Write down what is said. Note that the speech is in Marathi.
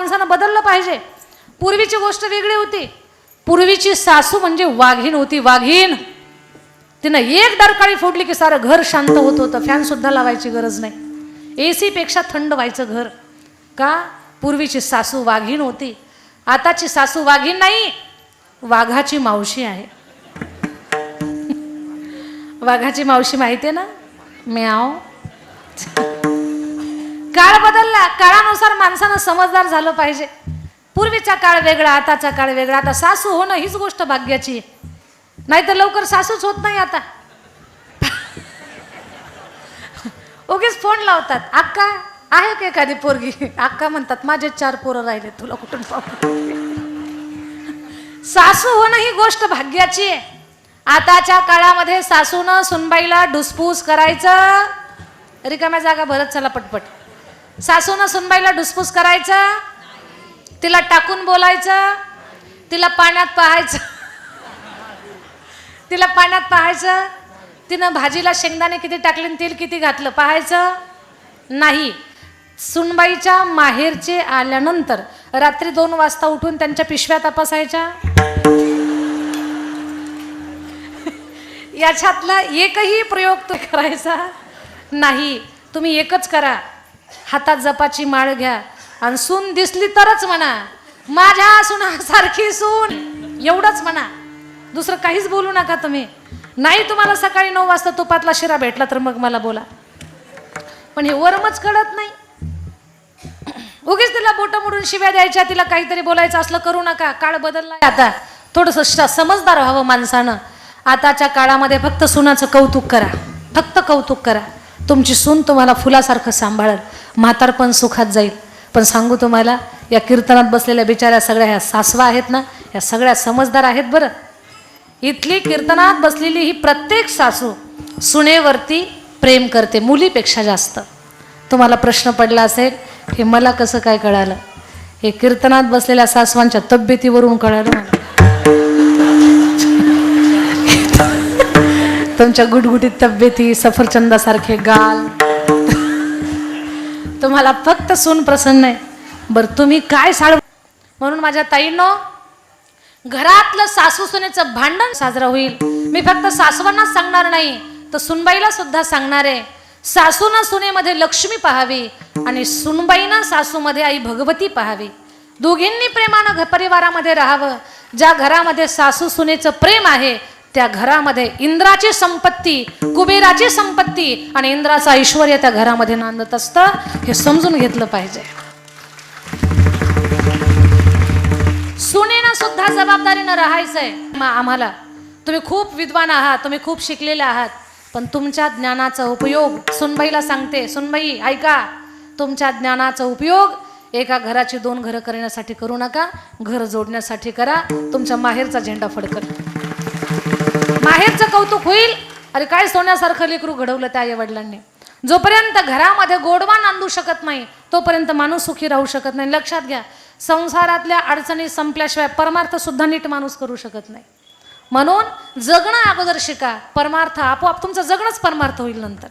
माणसानं बदललं पाहिजे. पूर्वीची गोष्ट वेगळी होती. पूर्वीची सासू म्हणजे वाघीण होती, वाघीण. तिनं एक डरकाळी फोडली की सारं घर शांत होत होतं. फॅन सुद्धा लावायची गरज नाही. AC पेक्षा थंड व्हायचं घर. का? पूर्वीची सासू वाघीण होती. आताची सासू वाघीण नाही, वाघाची मावशी आहे. वाघाची मावशी माहिती आहे ना, म्याव. काळ बदलला. काळानुसार माणसानं समजदार झालं पाहिजे. पूर्वीचा काळ वेगळा, आताचा काळ वेगळा. आता सासू होणं हीच गोष्ट भाग्याची आहे. नाही तर लवकर सासूच होत नाही. आता उगीच फोन लावतात, अक्का आहे का एखादी पोरगी? अक्का म्हणतात माझे 4 पोरं राहिले, तुला कुठून पाहू. सासू होणं ही गोष्ट भाग्याची आहे. आताच्या काळामध्ये सासूनं सुनबाईला डुसपूस करायचं. रिकाम्या जागा भरत चला पटपट. सासूनं सुनबाईला डुसपूस करायचं, तिला टाकून बोलायचं, तिला पाण्यात पाहायचं, तिला पाण्यात पाहायचं. तिनं भाजीला शेंगदाणे किती टाकले, तेल किती घातलं पाहायचं नाही. सुनबाईच्या माहेरचे आल्यानंतर रात्री 2 वाजता उठून त्यांच्या पिशव्या तपासायच्या. याच्यातला एकही प्रयोग तो करायचा नाही. तुम्ही एकच करा, हातात जपाची माळ घ्या आणि सून दिसली तरच म्हणा माझ्या सुनासारखी सून, एवढंच म्हणा. दुसरं काहीच बोलू नका तुम्ही. नाही तुम्हाला सकाळी 9 वाजता तुपातला शिरा भेटला तर मग मला बोला. पण हे वरमच कळत नाही. उगीच तिला बोटं मोडून शिव्या द्यायच्या, तिला काहीतरी बोलायचं असलं करू नका. काळ बदललाय आता. थोडंसं समजदार व्हावं माणसानं. आताच्या काळामध्ये फक्त सुनाचं कौतुक करा, फक्त कौतुक करा. तुमची सून तुम्हाला फुलासारखं सांभाळेल, म्हातारपण सुखात जाईल. पण सांगू तुम्हाला, या कीर्तनात बसलेल्या बिचाऱ्या सगळ्या ह्या सासवा आहेत ना, ह्या सगळ्या समजदार आहेत बरं. इथली कीर्तनात बसलेली ही प्रत्येक सासू सुनेवरती प्रेम करते, मुलीपेक्षा जास्त. तुम्हाला प्रश्न पडला असेल, हे मला कसं काय कळालं? हे कीर्तनात बसलेल्या सासवांच्या तब्येतीवरून कळालं मला. तुमच्या गुटगुटीत तब्येती, सफरचंदासारखे गाल. तुम्हाला फक्त सून प्रसन्न आहे. बरं तुम्ही काय साळ. म्हणून माझ्या ताईंनो, घरातलं सासू सुनेचं भांडण साजरं होईल. मी फक्त सासवांनाच सांगणार नाही, तर सुनबाईला सुद्धा सांगणार आहे. सासूनं सुनेमध्ये लक्ष्मी पाहावी आणि सुनबाईनं सासूमध्ये आई भगवती पाहावी. दोघींनी प्रेमानं परिवारामध्ये राहावं. ज्या घरामध्ये सासू सुनेचं प्रेम आहे त्या घरामध्ये इंद्राची संपत्ती, कुबेराची संपत्ती आणि इंद्राचं ऐश्वर्य त्या घरामध्ये नांदत असतं. हे समजून घेतलं पाहिजे. सुनेनं सुद्धा जबाबदारीनं राहायचंय आम्हाला. तुम्ही खूप विद्वान आहात, तुम्ही खूप शिकलेले आहात, पण तुमच्या ज्ञानाचा उपयोग, सुनबाईला सांगते, सुनबाई ऐका, तुमच्या ज्ञानाचा उपयोग एका घराची 2 घरं करण्यासाठी करू नका, घर जोडण्यासाठी करा. तुमच्या माहेरचा झेंडा फडकल, माहेरचं कौतुक होईल. अरे काय सोन्यासारखं लेकरू घडवलं त्या आई वडिलांनी. जोपर्यंत घरामध्ये गोडवा नांदू शकत नाही तोपर्यंत माणूस सुखी राहू शकत नाही. लक्षात घ्या, संसारातल्या अडचणी संपल्याशिवाय परमार्थ सुद्धा नीट माणूस करू शकत नाही. म्हणून जगणं अगोदर शिका, परमार्थ आपोआप तुमचं जगणंच परमार्थ होईल नंतर.